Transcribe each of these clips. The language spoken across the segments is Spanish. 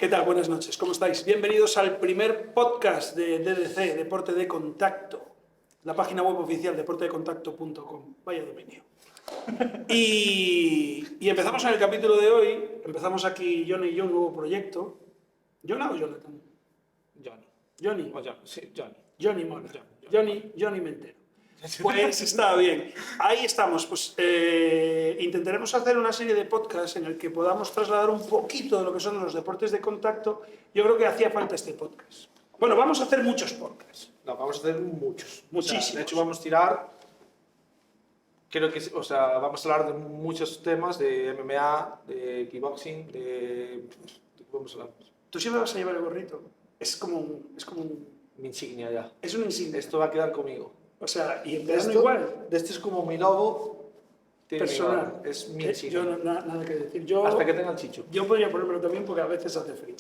¿Qué tal? Buenas noches, ¿cómo estáis? Bienvenidos al primer podcast de DDC, Deporte de Contacto, la página web oficial deportedecontacto.com, vaya dominio. Y empezamos en el capítulo de hoy, empezamos aquí Johnny y yo un nuevo proyecto. ¿Jonah o Jonathan? Johnny. Johnny. O John, sí, Johnny. Johnny Mola. Johnny. Johnny Mentero. Pues está bien. Ahí estamos. Pues intentaremos hacer una serie de podcasts en el que podamos trasladar un poquito de lo que son los deportes de contacto. Yo creo que hacía falta este podcast. Bueno, vamos a hacer muchos podcasts. No, vamos a hacer muchos. Muchísimos. O sea, de hecho, vamos a tirar. Creo que, o sea, vamos a hablar de muchos temas de MMA, de kickboxing, ¿de qué vamos a hablar? Tú siempre vas a llevar el gorrito. Es como un Mi insignia ya. es un insignia. Esto va a quedar conmigo. O sea, y en De verano esto, igual. de este es como mi logo. Tiene mi Personal. logo, es mi Yo insignia. nada que decir. Yo, Hasta que tenga el chicho. Yo podría ponérmelo también porque a veces hace frío.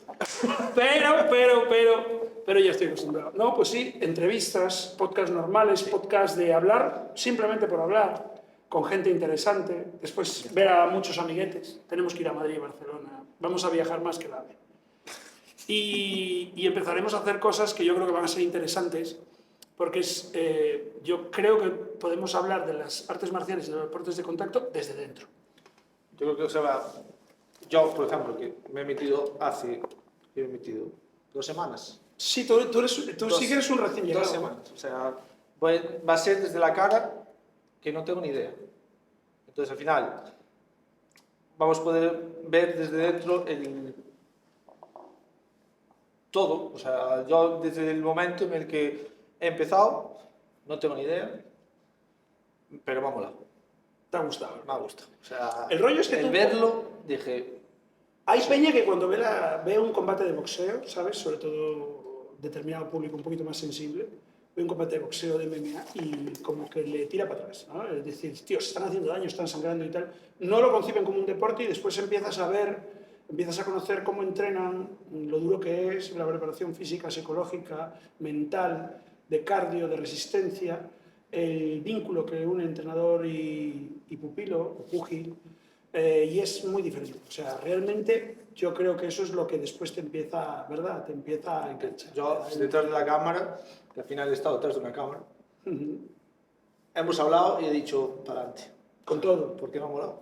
Pero ya estoy acostumbrado. No, pues sí, entrevistas, podcasts normales, podcasts de hablar, simplemente por hablar, con gente interesante. Después ver a muchos amiguetes. Tenemos que ir a Madrid y Barcelona. Vamos a viajar más que la AVE. Y empezaremos a hacer cosas que yo creo que van a ser interesantes, porque yo creo que podemos hablar de las artes marciales y de los deportes de contacto desde dentro. Yo creo que, o sea, yo, por ejemplo, que me he metido ¿qué me he metido? 2 semanas. Sí, tú sí que eres un recién llegado. 2 semanas. O sea, va a ser desde la cara que no tengo ni idea. Entonces, al final, vamos a poder ver desde dentro todo. O sea, yo desde el momento en el que he empezado, no tengo ni idea, pero me ha molado. ¿Te ha gustado? Me ha gustado. O sea, El rollo es que el tú- verlo, dije, Hay peña que cuando ve un combate de boxeo, ¿sabes? Sobre todo determinado público un poquito más sensible, ve un combate de boxeo de MMA y como que le tira para atrás, ¿no? Es decir, tío, se están haciendo daño, están sangrando y tal. No lo conciben como un deporte y después empiezas a conocer cómo entrenan, lo duro que es la preparación física, psicológica, mental, de cardio, de resistencia, el vínculo que une entrenador y pupilo o púgil. Y es muy diferente. O sea, realmente yo creo que eso es lo que después te empieza, ¿verdad? Te empieza a enganchar. yo detrás de la cámara, que al final he estado detrás de una cámara, Ujú. hemos hablado y he dicho, para adelante. Con todo. ¿Por qué me ha molado?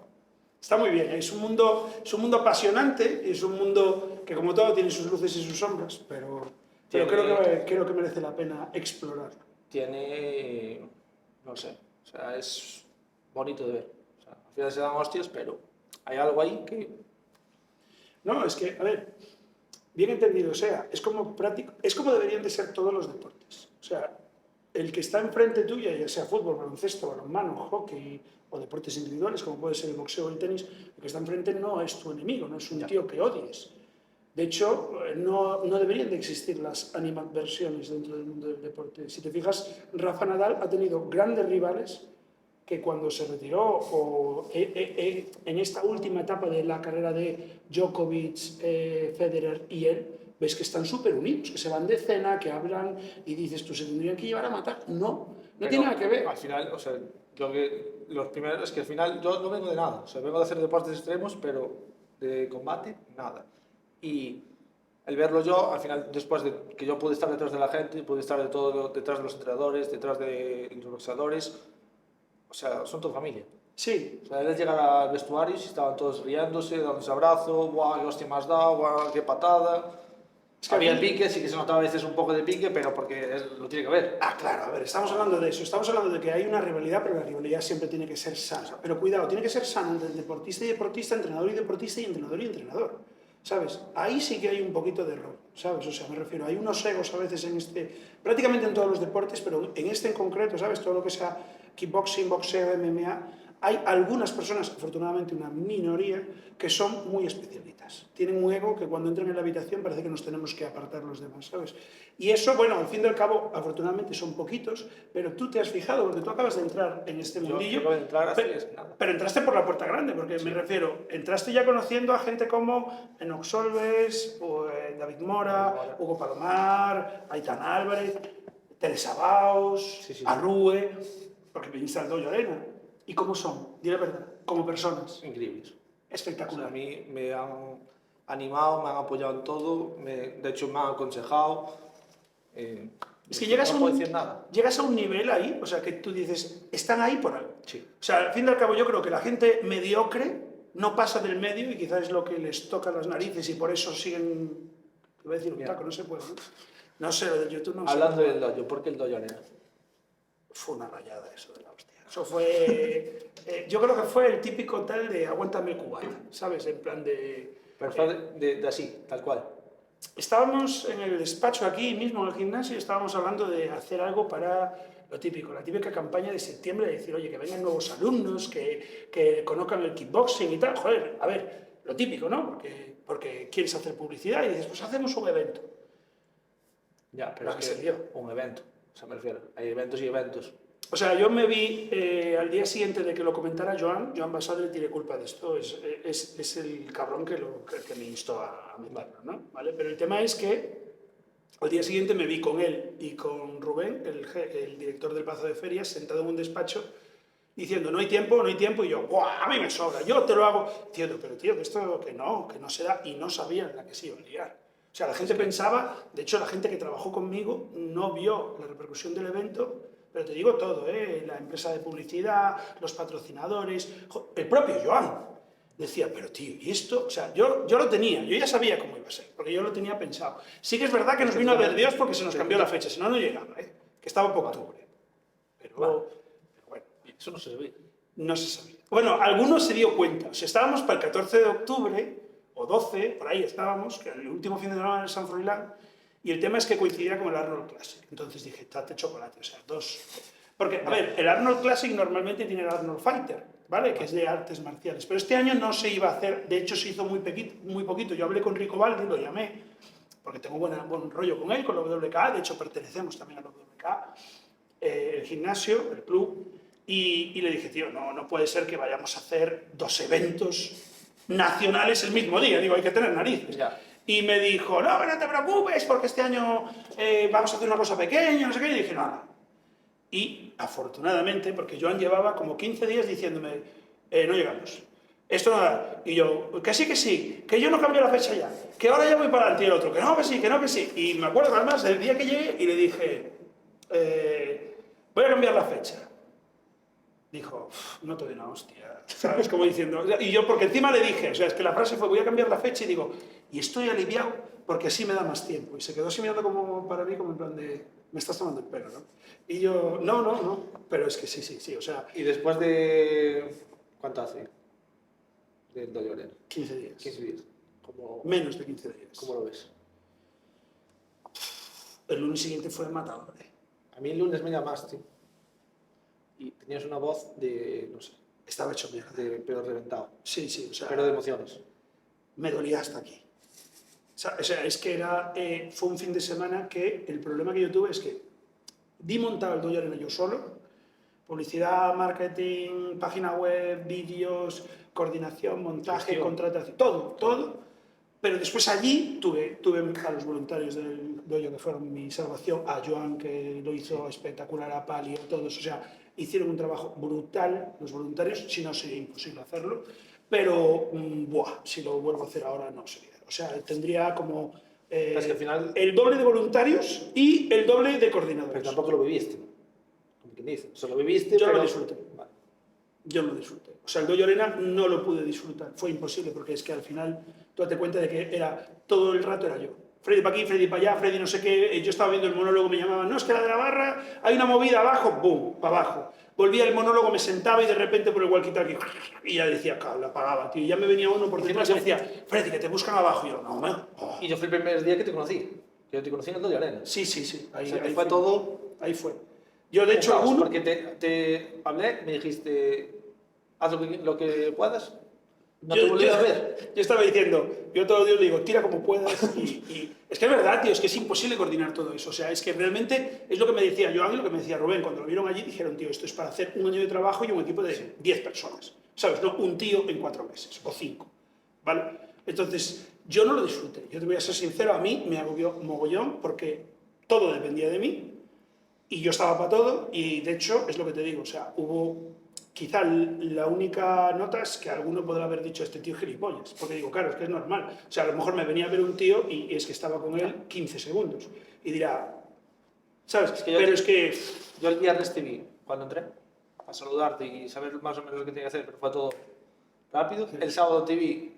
Está muy bien. Es un mundo apasionante, es un mundo que como todo tiene sus luces y sus sombras, pero creo que merece la pena explorarlo. Tiene, no sé, o sea, es bonito de ver. O sea, al final se dan hostias, pero hay algo ahí que... No, es que, a ver, bien entendido sea, es como deberían de ser todos los deportes. O sea, el que está enfrente tuya, ya sea fútbol, baloncesto, balonmano, hockey o deportes individuales, como puede ser el boxeo o el tenis, el que está enfrente no es tu enemigo, no es un tío que odies. De hecho, no deberían de existir las animadversiones dentro del mundo del deporte. Si te fijas, Rafa Nadal ha tenido grandes rivales que cuando se retiró o en esta última etapa de la carrera de Djokovic, Federer y él, ves que están súper unidos, que se van de cena, que hablan y dices, ¿tú se tendrían que llevar a matar? No tiene nada que ver. Al final, o sea, los primeros, es que al final yo no vengo de nada. O sea, vengo de hacer deportes extremos, pero de combate, nada. Y el verlo yo, al final, después de que yo pude estar detrás de la gente, pude estar detrás de los entrenadores, detrás de los boxeadores, o sea, son toda familia. Sí, O sea, él llegar al vestuario y estaban todos riéndose, dándose abrazo, guau, qué hostia me has dado, guau, qué patada. es que Había aquí- pique, sí que se notaba a veces un poco de pique, pero porque lo tiene que ver. Ah, claro, a ver, estamos hablando de eso, estamos hablando de que hay una rivalidad, pero la rivalidad siempre tiene que ser sana. Pero cuidado, tiene que ser sana entre deportista y deportista, entrenador y deportista y entrenador y entrenador. ¿Sabes? Ahí sí que hay un poquito de error, ¿sabes? O sea, me refiero, hay unos egos a veces prácticamente en todos los deportes, pero en este en concreto, ¿sabes? Todo lo que sea kickboxing, boxeo, MMA, hay algunas personas, afortunadamente una minoría, que son muy especialitas. Tienen un ego que cuando entran en la habitación parece que nos tenemos que apartar los demás, ¿sabes? Y eso, bueno, al fin y al cabo, afortunadamente son poquitos, pero tú te has fijado, porque tú acabas de entrar en este mundillo, acabo de entrar hace nada. pero entraste por la puerta grande, porque me refiero, entraste ya conociendo a gente como Enoch Solves, o, David Mora, Hugo Palomar, Aitana Álvarez, Teresa Baos, Sí. Arrue, porque viniste al Dojo Arena. ¿Y cómo son? Di la verdad, como personas. Increíbles. O sea, Espectacular. a mí me han animado, me han apoyado en todo, de hecho me han aconsejado. Es que llegas, no puedo decir nada. llegas a un nivel ahí, o sea, que tú dices, están ahí por algo. Sí. O sea, al fin y al cabo yo creo que la gente mediocre no pasa del medio y quizás es lo que les toca las narices y por eso siguen, te voy a decir un taco, no se puede, ¿no? No sé, lo de YouTube no sé. Hablando del dojo, ¿por qué el dojo arena? Fue una rayada eso de la hostia. Eso fue, yo creo que fue el típico tal de aguántame cubata, ¿sabes? En plan de... Pero fue de así, tal cual. Estábamos en el despacho aquí mismo en el gimnasio y estábamos hablando de hacer algo para lo típico, la típica campaña de septiembre de decir, oye, que vengan nuevos alumnos, que conozcan el kickboxing y tal. Joder, a ver, lo típico, ¿no? Porque quieres hacer publicidad y dices, pues hacemos un evento. Ya, pero La es que que se dio. un evento, o sea, me refiero, hay eventos y eventos. O sea, yo me vi al día siguiente de que lo comentara Joan Basadre tiene culpa de esto, es el cabrón que me instó a meterlo, ¿no? ¿Vale? Pero el tema es que al día siguiente me vi con él y con Rubén, el director del Pazo de Ferias, sentado en un despacho diciendo, no hay tiempo, y yo, ¡buah! A mí me sobra, yo te lo hago. Tío, pero tío, que esto que no se da, y no sabían la que se iba a liar. O sea, la gente pensaba, de hecho la gente que trabajó conmigo no vio la repercusión del evento, pero te digo todo, la empresa de publicidad, los patrocinadores, el propio Joan decía, pero tío, ¿y esto? O sea, yo lo tenía, yo ya sabía cómo iba a ser, porque yo lo tenía pensado. Sí que es verdad que nos vino a ver Dios porque se nos cambió la fecha, si no, no llegaba, que estaba por octubre. Pero bueno, Eso no se sabía. no se sabía. Bueno, algunos se dio cuenta, o sea, estábamos para el 14 de octubre, o 12, por ahí estábamos, que era el último fin de semana en San Froilán, y el tema es que coincidía con el Arnold Classic. Entonces dije, tate chocolate, o sea, dos... Porque, a ver, el Arnold Classic normalmente tiene el Arnold Fighter, ¿vale? Que es de artes marciales. Pero este año no se iba a hacer, de hecho se hizo muy poquito. Yo hablé con Rico Valdi, lo llamé, porque tengo buen rollo con él, con la WK, de hecho pertenecemos también a la WK, el gimnasio, el club, y le dije, tío, no puede ser que vayamos a hacer 2 eventos nacionales el mismo día, digo, hay que tener narices. Ya. Y me dijo, no te preocupes, porque este año vamos a hacer una cosa pequeña, no sé qué, y dije, nada. Y afortunadamente, porque Joan llevaba como 15 días diciéndome, no llegamos, esto no da. Y yo, que sí, que yo no cambio la fecha ya, que ahora ya voy para adelante, y el otro, que no, que sí. Y me acuerdo además del día que llegué y le dije, voy a cambiar la fecha. Dijo, no te doy una hostia, ¿sabes? Como diciendo, y yo porque encima le dije, o sea, es que la frase fue, voy a cambiar la fecha y digo, y estoy aliviado porque así me da más tiempo. Y se quedó así mirando como para mí, como en plan de, me estás tomando el pelo, ¿no? Y yo, no, pero es que sí, o sea... Y después de... ¿Cuánto hace? Del dojo arena. 15 días. 15 días. Menos de 15 días. ¿Cómo lo ves? El lunes siguiente fue matador, A mí el lunes me llamaste y tenías una voz de, no sé, Estaba hecho mierda. de pedo reventado, Sí, o sea... pero de emociones. Me dolía hasta aquí. O sea, es que fue un fin de semana que el problema que yo tuve es que di montado el dojo arena yo solo, publicidad, marketing, página web, vídeos, coordinación, montaje, Gestión. contratación, todo. Pero después allí tuve a los voluntarios del dojo que fueron mi salvación, a Joan que lo hizo espectacular, a Pali, a todos, o sea, hicieron un trabajo brutal los voluntarios, si no sería imposible hacerlo, pero si lo vuelvo a hacer ahora no sería. O sea, tendría como Es que al final... el doble de voluntarios y el doble de coordinadores. Pero tampoco lo viviste, como quien dice. O sea, lo viviste, Yo pero... lo disfruté. Vale. Yo no lo disfruté. O sea, el dojo arena no lo pude disfrutar. Fue imposible porque es que al final tú date cuenta de que todo el rato era yo. Freddy para aquí, Freddy para allá, Freddy no sé qué. Yo estaba viendo el monólogo, me llamaban, no, es que la de la barra, hay una movida abajo, boom, para abajo. Volvía el monólogo, me sentaba y de repente por el walkie-talkie, y ya decía, la apagaba, tío. Y ya me venía uno por detrás y me decía, Freddy, que te buscan abajo. Y yo, no, Y yo fui el primer día que te conocí. Yo te conocí en el dojo arena. Sí. Ahí fue todo... Ahí fue. Yo, de hecho, caos, porque te hablé, me dijiste, haz lo que puedas. No te volví a ver. Yo estaba diciendo, yo todos los días le digo, tira como puedas. Y es que es verdad, tío, es que es imposible coordinar todo eso. O sea, es que realmente es lo que me decía Joan y lo que me decía Rubén. Cuando lo vieron allí dijeron, tío, esto es para hacer un año de trabajo y un equipo de 10 personas. ¿Sabes? No un tío en 4 meses o 5. ¿Vale? Entonces, yo no lo disfruté. Yo te voy a ser sincero, a mí me agobió mogollón porque todo dependía de mí y yo estaba para todo y de hecho es lo que te digo. O sea, hubo quizá la única nota es que alguno podrá haber dicho este tío gilipollas, porque digo, claro, es que es normal. O sea, a lo mejor me venía a ver un tío y es que estaba con él 15 segundos y dirá, ¿sabes? Pero es que... Yo el viernes te vi cuando entré a saludarte y saber más o menos lo que tenía que hacer, pero fue todo rápido. Sí. El sábado te vi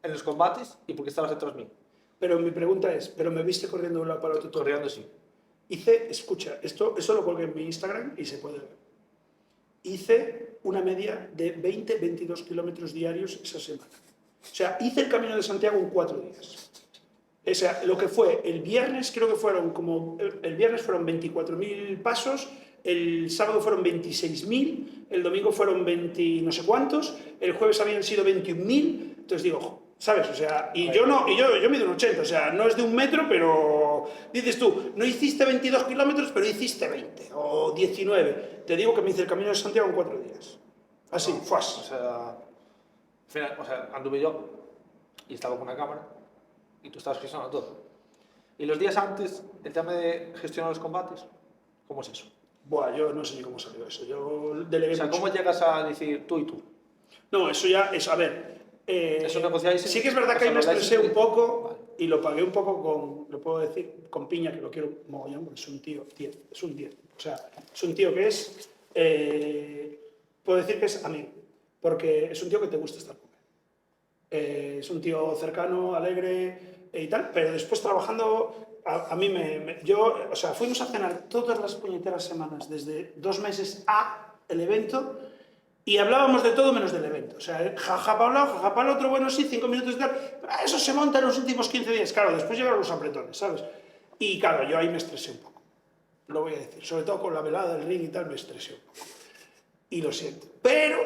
en los combates y porque estabas detrás de mí. Pero mi pregunta es, ¿pero me viste corriendo de un lado para otro todo? Corriendo sí. Escucha, eso lo colgué en mi Instagram y se puede ver. Hice una media de 20-22 kilómetros diarios esa semana. O sea, hice el Camino de Santiago en 4 días. O sea, lo que fue el viernes, creo que fueron como... El viernes fueron 24.000 pasos, el sábado fueron 26.000, el domingo fueron 20 no sé cuántos, el jueves habían sido 21.000, entonces digo, ¿sabes? O sea, y yo mido un 80, o sea, no es de 1 metro, pero dices tú, no hiciste 22 kilómetros, pero hiciste 20 o 19. Te digo que me hice el Camino de Santiago en 4 días. Así, O fuas. sea, al final, anduve yo y estaba con una cámara y tú estabas gestionando todo. Y los días antes, el tema de gestionar los combates, ¿cómo es eso? Buah, yo no sé ni cómo salió eso. Yo delegué O sea, mucho. ¿cómo llegas a decir tú y tú? No, eso ya es, a ver. ¿Eso negociáis? Sí que es verdad que ahí me estresé un poco y lo pagué un poco con, lo puedo decir, con Piña, que lo quiero mogollón, porque es un tío 10, es un 10. O sea, es un tío que es, puedo decir que es amigo, porque es un tío que te gusta estar con él. Es un tío cercano, alegre y tal, pero después trabajando, a mí o sea, fuimos a cenar todas las puñeteras semanas, desde 2 meses a el evento, y hablábamos de todo menos del evento. O sea, jaja para un lado, jaja para el otro, bueno, sí, 5 minutos y tal. Eso se monta en los últimos 15 días. Claro, después llegaron los apretones, ¿sabes? Y claro, yo ahí me estresé un poco. Lo voy a decir. Sobre todo con la velada del ring y tal, me estresé un poco. Y lo siento. Pero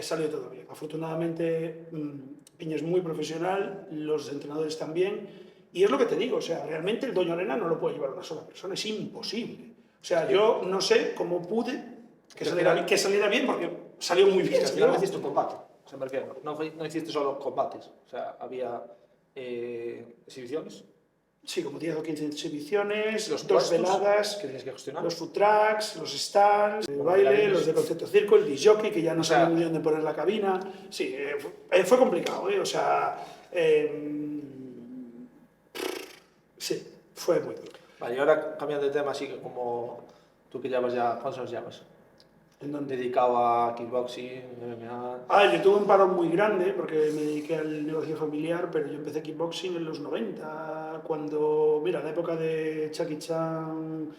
salió todo bien. Afortunadamente, Piña es muy profesional, los entrenadores también. Y es lo que te digo, o sea, realmente el Doño Arena no lo puede llevar una sola persona, es imposible. O sea, yo no sé cómo pude que saliera bien, porque salió muy bien. Al final no hiciste un combate, o sea, me refiero. No hiciste solo combates, o sea, había exhibiciones. Sí, como 10 o 15 exhibiciones, Los 2 puestos veladas, que tenías que gestionar. los food trucks, los stands, el baile, los de concepto circo, el disc jockey, que ya no sabía muy bien dónde poner la cabina. Sí, fue complicado, ¿eh? O sea, sí, fue muy duro. Vale, y ahora cambiando de tema, así que como tú que llevas ya, ¿cuántos años llevas? ¿En dónde? Dedicado a kickboxing, MMA. Yo tuve un parón muy grande porque me dediqué al negocio familiar, pero yo empecé kickboxing en los 90, cuando, mira, la época de Jackie Chan,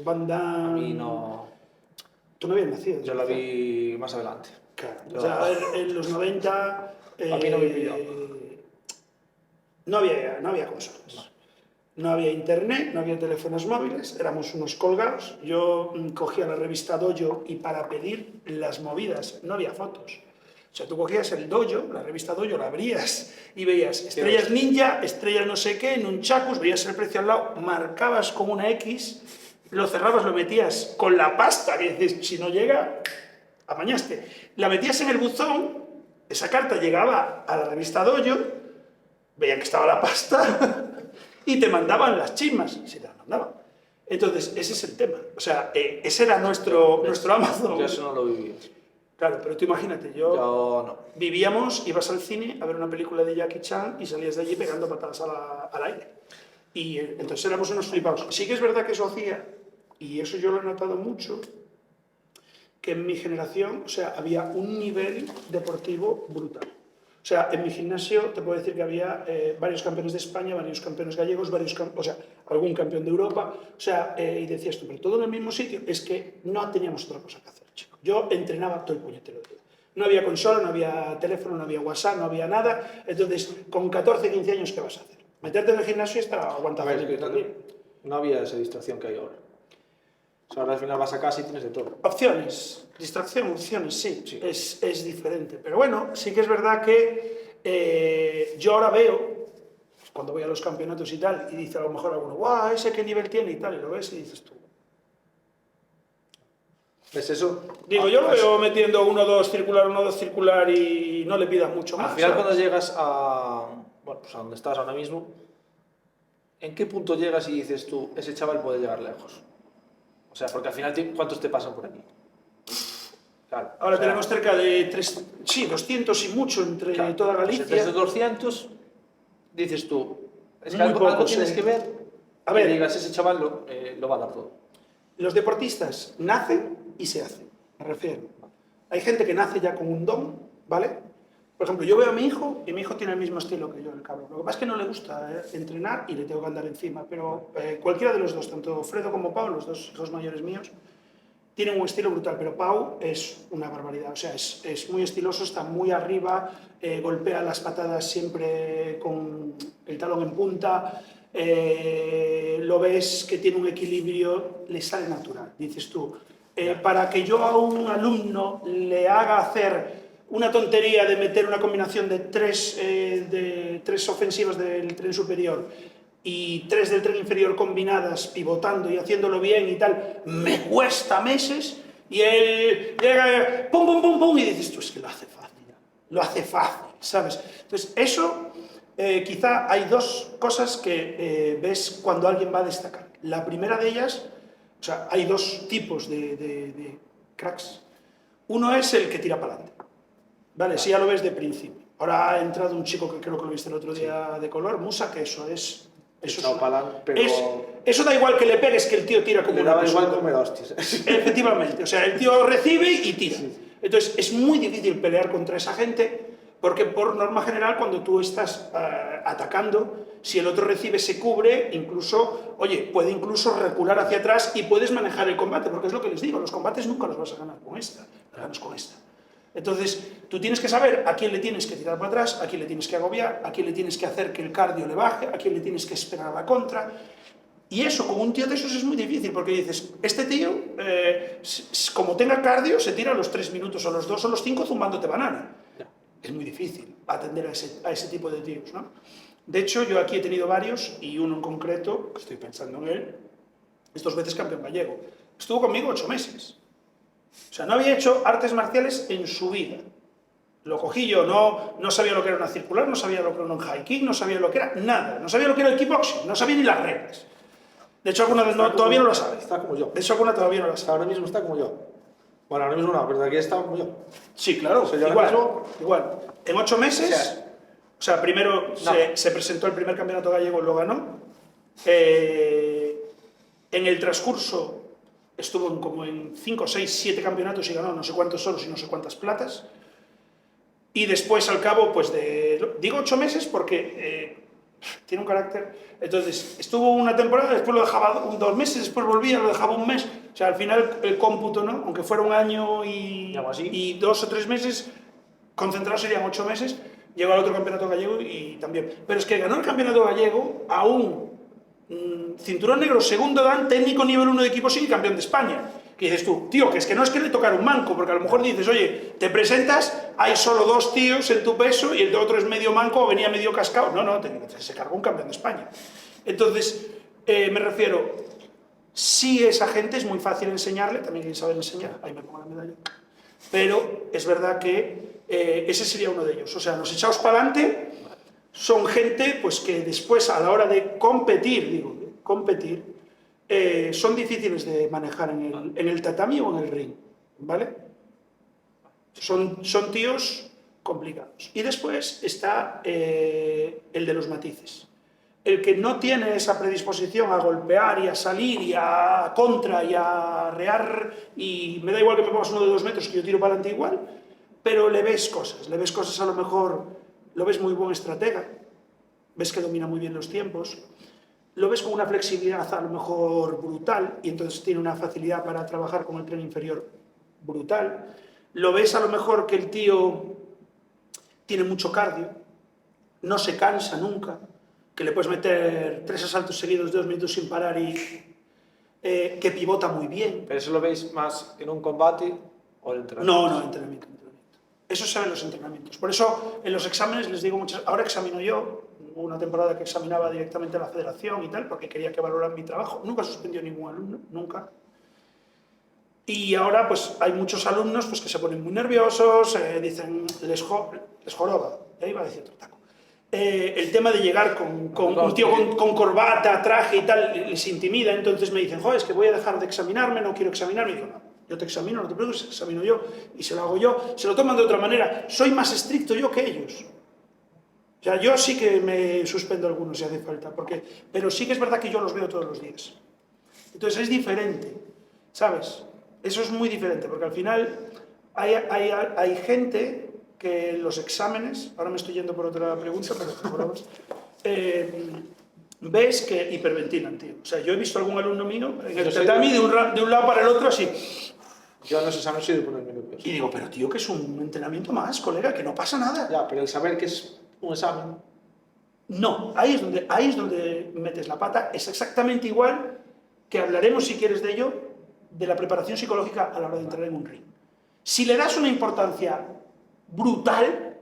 Van Damme... A mí no... Tú no habías nacido. Yo la vi más adelante. Claro, Yo... o sea, a ver, en los 90... a mí no me pilló. No había consolas. No había internet, no había teléfonos móviles, éramos unos colgados. Yo cogía la revista Dojo y para pedir las movidas no había fotos. O sea, tú cogías el Dojo, la revista Dojo, la abrías y veías estrellas ninja, estrellas no sé qué, nunchakus, veías el precio al lado, marcabas con una X, lo cerrabas, lo metías con la pasta, que dices, si no llega, amañaste. La metías en el buzón, esa carta llegaba a la revista Dojo, veían que estaba la pasta y te mandaban las chismas, si te las mandaban. Entonces, ese es el tema. O sea, ese era nuestro Amazon. Yo eso no lo viví. Claro, pero tú imagínate, yo no. Vivíamos, ibas al cine a ver una película de Jackie Chan y salías de allí pegando patadas al aire. Y entonces éramos unos flipados. Sí que es verdad que eso hacía, y eso yo lo he notado mucho, que en mi generación, o sea, había un nivel deportivo brutal. O sea, en mi gimnasio te puedo decir que había varios campeones de España, varios campeones gallegos, o sea, algún campeón de Europa. O sea, y decías tú, pero todo en el mismo sitio. Es que no teníamos otra cosa que hacer, chico. Yo entrenaba todo el puñetero día. No había consola, no había teléfono, no había WhatsApp, no había nada. Entonces, con 14, 15 años, ¿qué vas a hacer? Meterte en el gimnasio y estar aguantando todo el día. No había esa distracción que hay ahora. O sea, ahora al final vas a casa y tienes de todo. Opciones, distracción, opciones, sí. Es diferente. Pero bueno, sí que es verdad que yo ahora veo, cuando voy a los campeonatos y tal, y dice a lo mejor alguno, guau, ese qué nivel tiene y tal, y lo ves y dices tú. ¿Ves eso? Digo, yo lo veo metiendo 1-2 circular, 1-2 circular y no le pidas mucho más. Al final, cuando llegas a, bueno, pues a donde estás ahora mismo, ¿en qué punto llegas y dices tú, ese chaval puede llegar lejos? O sea, porque al final, ¿cuántos te pasan por aquí? Claro, Ahora o sea, tenemos cerca de 200 y mucho entre claro, toda pues Galicia. desde 200 dices tú, es que Muy algo pocos, tienes que ver A que ver, digas, ese chaval lo va a dar todo. los deportistas nacen y se hacen, me refiero. Hay gente que nace ya con un don, ¿vale? Por ejemplo, yo veo a mi hijo y mi hijo tiene el mismo estilo que yo, el cabrón. Lo que pasa es que no le gusta entrenar y le tengo que andar encima, pero cualquiera de los dos, tanto Fredo como Pau, los dos hijos mayores míos, tienen un estilo brutal, pero Pau es una barbaridad, o sea, es muy estiloso, está muy arriba, golpea las patadas siempre con el talón en punta, lo ves que tiene un equilibrio, le sale natural, dices tú. Para que yo a un alumno le haga hacer una tontería de meter una combinación de tres ofensivas del tren superior y 3 del tren inferior combinadas, pivotando y haciéndolo bien y tal, me cuesta meses, y él llega, pum, pum, pum, pum, y dices, tú, es que lo hace fácil, ¿sabes? Entonces, eso, quizá hay dos cosas que ves cuando alguien va a destacar. La primera de ellas, o sea, hay dos tipos de cracks. Uno es el que tira para adelante, ¿vale? Si ya lo ves de principio. Ahora ha entrado un chico que creo que lo viste el otro día de color, Musa, que eso es... Eso da igual que le pegues, que el tío tira como le una daba persona. igual comer hostias. Efectivamente, o sea, el tío recibe y tira. Entonces, es muy difícil pelear contra esa gente, porque por norma general, cuando tú estás atacando, si el otro recibe, se cubre, incluso, oye, puede incluso recular hacia atrás y puedes manejar el combate, porque es lo que les digo, los combates nunca los vas a ganar con esta, ganas con esta. Entonces, tú tienes que saber a quién le tienes que tirar para atrás, a quién le tienes que agobiar, a quién le tienes que hacer que el cardio le baje, a quién le tienes que esperar a la contra. Y eso, con un tío de esos es muy difícil, porque dices, este tío, como tenga cardio, se tira los 3 minutos o los 2 o los 5 zumbándote banana. Es muy difícil atender a ese tipo de tíos, ¿no? De hecho, yo aquí he tenido varios, y uno en concreto, estoy pensando en él, es 2 veces campeón gallego. Estuvo conmigo 8 meses. O sea, no había hecho artes marciales en su vida. Lo cogí yo, no sabía lo que era una circular, no sabía lo que era un high kick, no sabía lo que era nada, no sabía lo que era el kickboxing, no sabía ni las reglas. De hecho, alguna todavía no la sabe. Está como yo. De hecho, alguna todavía no la sabe. Ahora mismo está como yo. Bueno, ahora mismo no, pero de aquí está como yo. Sí, claro, O sea, igual. En 8 meses, o sea, primero se presentó el primer campeonato gallego, lo ganó. En el transcurso estuvo como en 5, 6, 7 campeonatos y ganó no sé cuántos solos y no sé cuántas platas. Y después, al cabo, pues digo 8 meses porque tiene un carácter. Entonces, estuvo una temporada, después lo dejaba 2 meses, después volvía, lo dejaba 1 mes. O sea, al final el cómputo, ¿no? Aunque fuera 1 año y 2 o 3 meses, concentrados serían 8 meses, llegó al otro campeonato gallego y también. Pero es que ganó el campeonato gallego a un cinturón negro segundo dan, técnico nivel 1 de equipo y campeón de España. Que dices tú, tío, que es que no es que le tocara un manco, porque a lo mejor dices, oye, te presentas, hay solo 2 tíos en tu peso y el otro es medio manco o venía medio cascado. No, se cargó un campeón de España. Entonces, me refiero, si esa gente es muy fácil enseñarle, también hay que saber enseñar, ahí me pongo la medalla, pero es verdad que ese sería uno de ellos. O sea, los echados para adelante son gente pues, que después, a la hora de competir, son difíciles de manejar en el tatami o en el ring, ¿vale? Son tíos complicados. Y después está el de los matices. El que no tiene esa predisposición a golpear y a salir y a contra y a rear, y me da igual que me pongas uno de 2 metros que yo tiro para adelante igual, pero le ves cosas a lo mejor, lo ves muy buen estratega, ves que domina muy bien los tiempos, lo ves con una flexibilidad a lo mejor brutal y entonces tiene una facilidad para trabajar con el tren inferior brutal, lo ves a lo mejor que el tío tiene mucho cardio, no se cansa nunca, que le puedes meter 3 asaltos seguidos de 2 minutos sin parar y que pivota muy bien. ¿Pero eso lo veis más en un combate o en entrenamiento? No, entrenamiento. Eso se ve en los entrenamientos. Por eso en los exámenes les digo muchas... Ahora examino yo, hubo una temporada que examinaba directamente a la federación y tal, porque quería que valoraran mi trabajo. Nunca suspendió ningún alumno, nunca. Y ahora pues hay muchos alumnos pues, que se ponen muy nerviosos, dicen, les joroba, y ahí va a decir otro taco. El tema de llegar con un tío con corbata, traje y tal, les intimida, entonces me dicen, joder, es que voy a dejar de examinarme, no quiero examinarme, y digo, no, Yo te examino, no te preocupes, examino yo y se lo hago yo. Se lo toman de otra manera. Soy más estricto yo que ellos. O sea, yo sí que me suspendo algunos si hace falta, pero sí que es verdad que yo los veo todos los días. Entonces es diferente, ¿sabes? Eso es muy diferente, porque al final hay gente que los exámenes, ahora me estoy yendo por otra pregunta, pero por ves que hiperventilan, tío. O sea, yo he visto algún alumno mío en el tatami de un lado para el otro así. Yo en los exámenes soy de ponerme nervioso. Y digo, pero tío, que es un entrenamiento más, colega, que no pasa nada. Ya, pero el saber que es un examen... No, ahí es donde metes la pata. Es exactamente igual que hablaremos, si quieres, de ello, de la preparación psicológica a la hora de entrar en un ring. Si le das una importancia brutal,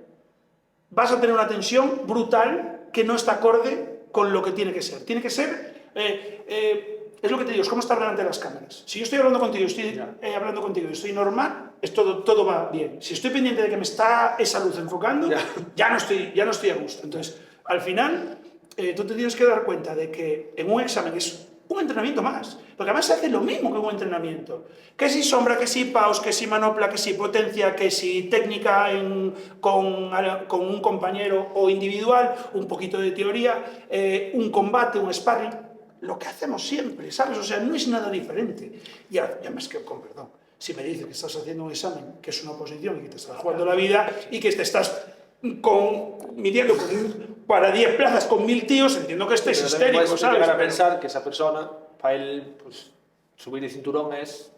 vas a tener una tensión brutal que no está acorde con lo que tiene que ser. Tiene que ser... es lo que te digo, es como estar delante de las cámaras. Si yo estoy hablando contigo, estoy normal, todo va bien. Si estoy pendiente de que me está esa luz enfocando, ya no estoy a gusto. Entonces, al final, tú te tienes que dar cuenta de que en un examen es un entrenamiento más. Porque además se hace lo mismo que un entrenamiento. Que si sombra, que si paus, que si manopla, que si potencia, que si técnica con un compañero o individual, un poquito de teoría, un combate, un sparring. Lo que hacemos siempre, ¿sabes? O sea, no es nada diferente. Y además que, con perdón, si me dices que estás haciendo un examen, que es una oposición y que te estás jugando la vida y que te estás midiendo para 10 plazas con 1000 tíos, entiendo que estés histérico, ¿sabes? ¿sabes? Llegar a pensar que esa persona, para él, pues, subir el cinturón es...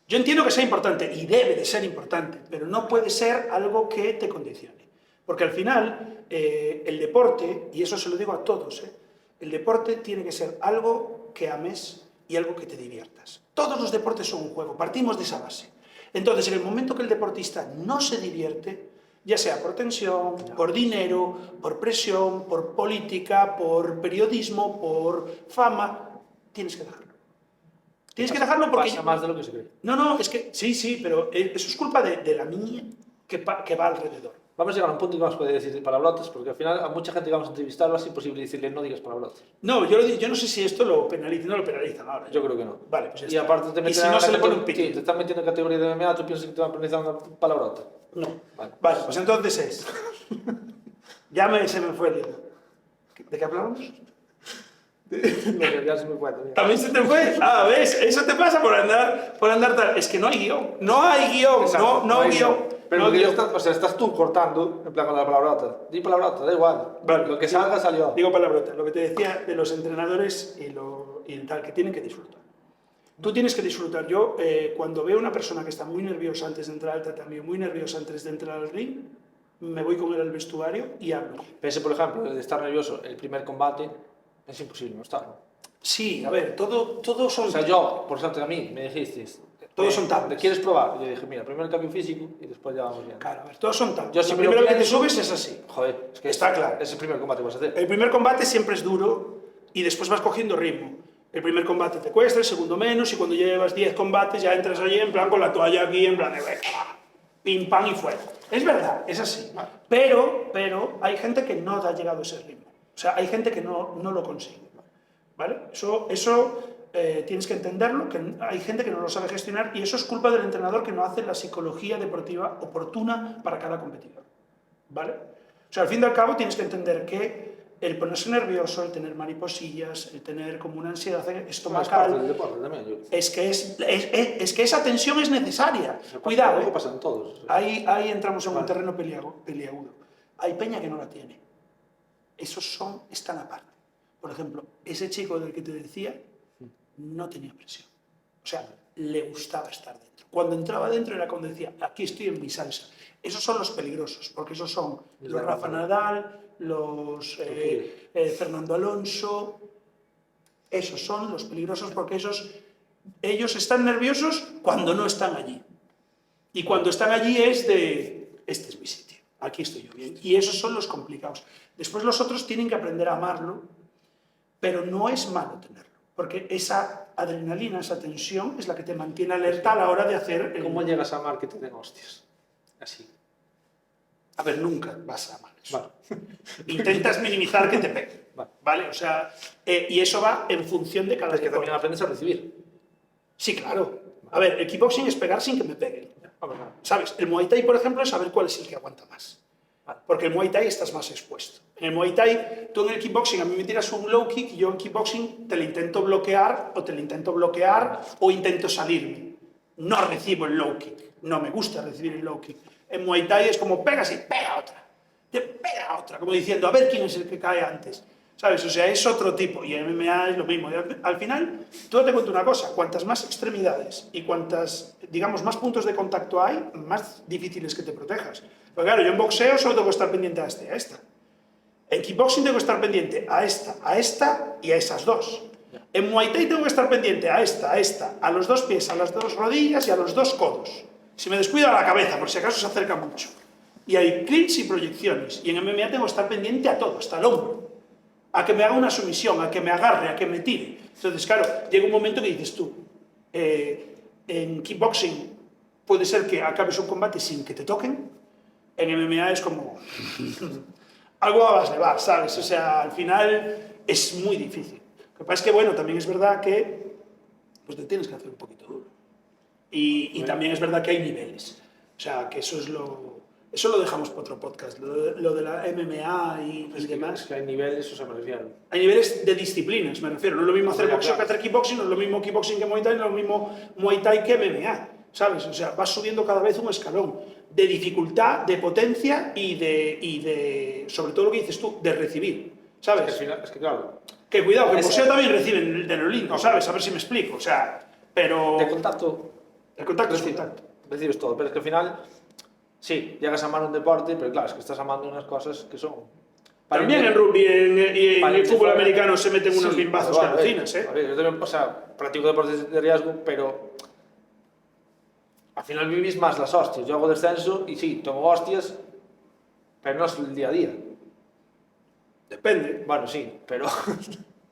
Yo entiendo que sea importante y debe de ser importante, pero no puede ser algo que te condicione. Porque al final, el deporte, y eso se lo digo a todos, el deporte tiene que ser algo que ames y algo que te diviertas. Todos los deportes son un juego, partimos de esa base. Entonces, en el momento que el deportista no se divierte, ya sea por tensión, por dinero, por presión, por política, por periodismo, por fama, tienes que dejarlo. Tienes que dejarlo porque... Pasa más de lo que se cree. No, es que sí, pero eso es culpa de la niña que va alrededor. Vamos a llegar a un punto que vamos a poder decir palabrotas, porque al final a mucha gente que vamos a entrevistar va a ser imposible decirle no digas palabrotas. No, yo no sé si esto lo penaliza, no lo penalizan ahora. Yo creo que no. Vale, pues ya y está. aparte te meten si no se le pone un te piquito. están metiendo en categoría de MMA, ¿tú piensas que te van a penalizar una palabrota? No. Vale, pues entonces es... se me fue el hilo. ¿De qué hablamos? No, ya se me fue. ¿También se te fue? Ah, ¿ves? Eso te pasa por andar tal. Es que no hay guión. No hay guión. Exacto, no hay guión. Pero no que guión. estás tú cortando, en plan con la palabrota. Di palabrota, da igual. Vale, lo que salga salió. Digo palabrota. Lo que te decía de los entrenadores y tal, que tienen que disfrutar. Tú tienes que disfrutar. Yo, cuando veo una persona que está muy nerviosa antes de entrar al tatami, muy nerviosa antes de entrar al ring, me voy con él al vestuario y hablo. Pense, por ejemplo, de estar nervioso el primer combate, es imposible no estar. Sí, a ver, todo son... O sea, yo, por ejemplo, a mí me dijisteis... Todos son tablas. ¿Quieres probar? Yo dije, mira, primero el cambio físico y después ya vamos bien. Claro, a ver, todos son tablas. Yo Lo si primero me lo que te pienso- subes es así. Joder, es que Está claro. Es el primer combate que vas a hacer. El primer combate siempre es duro y después vas cogiendo ritmo. El primer combate te cuesta, el segundo menos, y cuando llevas 10 combates ya entras allí en plan con la toalla aquí, en plan de pim, pam y fuera. Es verdad, es así. Pero hay gente que no ha llegado a ese ritmo. O sea, hay gente que no lo consigue. ¿Vale? Eso tienes que entenderlo, que hay gente que no lo sabe gestionar y eso es culpa del entrenador que no hace la psicología deportiva oportuna para cada competidor. ¿Vale? O sea, al fin y al cabo tienes que entender que el ponerse nervioso, el tener mariposillas, el tener como una ansiedad estomacal, es que esa tensión es necesaria. Cuidado, Eso pasa en todos. ahí entramos en un terreno peliagudo. Hay peña que no la tiene. Están aparte. Por ejemplo, ese chico del que te decía no tenía presión. O sea, le gustaba estar dentro. Cuando entraba dentro era cuando decía, aquí estoy en mi salsa. Esos son los peligrosos, porque esos son los Rafa Nadal, los Fernando Alonso. Esos son los peligrosos porque ellos están nerviosos cuando no están allí. Y cuando están allí es de, este es mi sitio, aquí estoy yo bien. Y esos son los complicados. Después los otros tienen que aprender a amarlo, pero no es malo tenerlo, porque esa adrenalina, esa tensión es la que te mantiene alerta a la hora de hacer... ¿Cómo llegas a amar que te den hostias? Así. A ver, nunca vas a amar eso. Vale. Intentas minimizar que te peguen, ¿vale? O sea, y eso va en función de cada Es que deporte. también aprendes a recibir. Sí, claro. A ver, el kickboxing es pegar sin que me peguen. ¿Sabes? El Muay Thai, por ejemplo, es saber cuál es el que aguanta más. Porque el Muay Thai estás más expuesto. En el Muay Thai, tú en el kickboxing, a mí me tiras un low kick y yo en kickboxing te lo intento bloquear o intento salirme. No recibo el low kick. No me gusta recibir el low kick. En Muay Thai es como pegas y pega otra. Te pega otra. Como diciendo, a ver quién es el que cae antes. ¿Sabes? O sea, es otro tipo. Y en MMA es lo mismo. Y al final, tú te cuento una cosa. Cuantas más extremidades y cuantas, digamos, más puntos de contacto hay, más difícil es que te protejas. Pero claro, yo en boxeo solo tengo que estar pendiente a este, a esta. En kickboxing tengo que estar pendiente a esta y a esas dos. En Muay Thai tengo que estar pendiente a esta, a los dos pies, a las dos rodillas y a los dos codos. Si me descuido, a la cabeza, por si acaso se acerca mucho. Y hay clinch y proyecciones. Y en MMA tengo que estar pendiente a todo, hasta el hombro. A que me haga una sumisión, a que me agarre, a que me tire. Entonces, claro, llega un momento que dices tú, en kickboxing puede ser que acabes un combate sin que te toquen. En MMA es como algo a baslevar, ¿sabes? O sea, al final es muy difícil. Lo que pasa es que, bueno, también es verdad que pues te tienes que hacer un poquito duro. Y también es verdad que hay niveles. O sea, que eso lo dejamos para otro podcast, lo de la MMA y demás. Es que hay niveles, o sea, me refiero. Hay niveles de disciplinas, me refiero. No es lo mismo hacer boxeo que hacer kickboxing, no es lo mismo kickboxing que Muay Thai, no es lo mismo Muay Thai que MMA, ¿sabes? O sea, vas subiendo cada vez un escalón de dificultad, de potencia y de sobre todo lo que dices tú, de recibir, ¿sabes? Es que, al final, es que claro. Que cuidado, que en boxeo también reciben de lo lindo, ¿sabes? A ver si me explico, o sea, pero... De contacto. El contacto es contacto. Recibes todo, pero es que al final, sí, llegas a amar un deporte, pero claro, es que estás amando unas cosas que son... También en rugby y en el fútbol americano se meten unos bimbazos que alucinas, ¿eh? A ver, yo también, o sea, practico deportes de riesgo, pero al final vivís más las hostias. Yo hago descenso y sí, tomo hostias, pero no es el día a día. Depende. Bueno, sí, pero...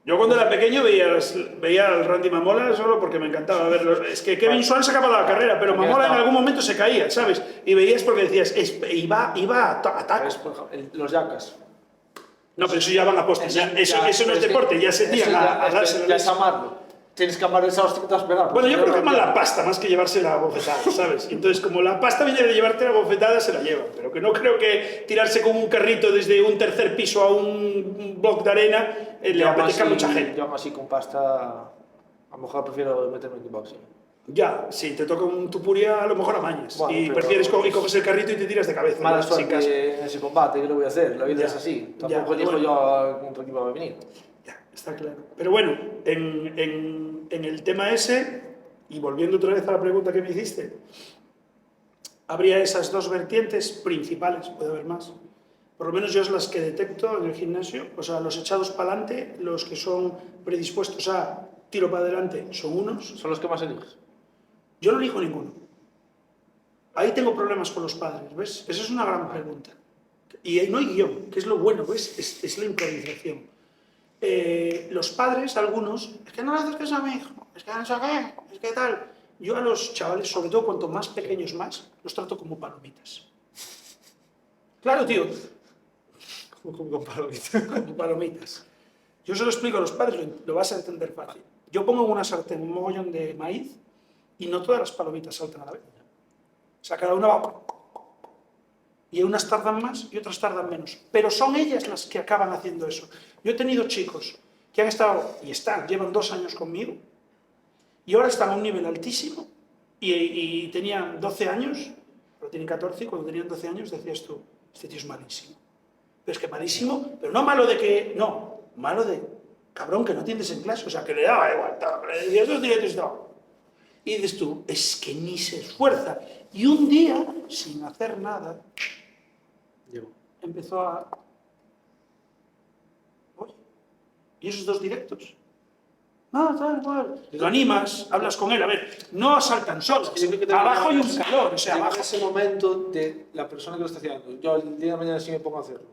Yo cuando era pequeño veía al Randy Mamola solo porque me encantaba verlo. Es que Kevin Swan se acababa la carrera, pero Mamola en algún momento se caía, ¿sabes? Y veías porque decías, iba a taco. Los yacas. No, pero eso ya van a postes. Eso no es deporte, ya se tiran a darse. Ya es amarlo. Tienes que amar esa hostia que te vas a pegar. Bueno, yo creo que aman la pasta más que llevarse la bofetada, ¿sabes? Entonces, como la pasta viene de llevarte la bofetada, se la llevan. Pero que no creo que tirarse con un carrito desde un tercer piso a un bloque de arena le apetezca a mucha gente. Yo aún así con pasta, a lo mejor prefiero meterme en kickboxing. Ya, si te toca un tupuria, a lo mejor amañas. Bueno, y prefieres coges el carrito y te tiras de cabeza. Mala ¿no? suerte en ese combate, ¿qué lo voy a hacer? La vida es así. Tampoco elijo yo contra quién va a venir. Ya, está claro. Pero bueno, en el tema ese, y volviendo otra vez a la pregunta que me hiciste, habría esas dos vertientes principales, puede haber más. Por lo menos yo es las que detecto en el gimnasio. O sea, los echados para adelante, los que son predispuestos a tiro para adelante, son unos. ¿Son los que más eliges? Yo no elijo ninguno. Ahí tengo problemas con los padres, ¿ves? Esa es una gran pregunta. Y no hay guión, que es lo bueno, ¿ves? Es la improvisación. Los padres, algunos, es que no le haces caso a mi hijo, es que no sé qué, es que tal. Yo a los chavales, sobre todo cuanto más pequeños más, los trato como palomitas. Claro, tío. Como palomitas. Como palomitas. Yo se lo explico a los padres, lo vas a entender fácil. Yo pongo en una sartén un mogollón de maíz y no todas las palomitas saltan a la vez. O sea, cada una va... Y unas tardan más y otras tardan menos. Pero son ellas las que acaban haciendo eso. Yo he tenido chicos que han estado, y llevan 2 años conmigo, y ahora están a un nivel altísimo, y tenían 12 años, pero tienen 14, y cuando tenían 12 años decías tú, este tío es malísimo. Pero es que malísimo, pero no malo de que... No, malo de... Cabrón, que no atiendes en clase, o sea, que le daba igual, le decías 2 días, y dices tú, es que ni se esfuerza. Y un día, sin hacer nada, empezó a... Oye, ¿y esos 2 directos? No, tal cual. Lo animas, hablas con él, a ver, no saltan solos. Abajo hay un calor, o sea, abajo... ese momento de la persona que lo está haciendo, yo el día de mañana sí me pongo a hacerlo.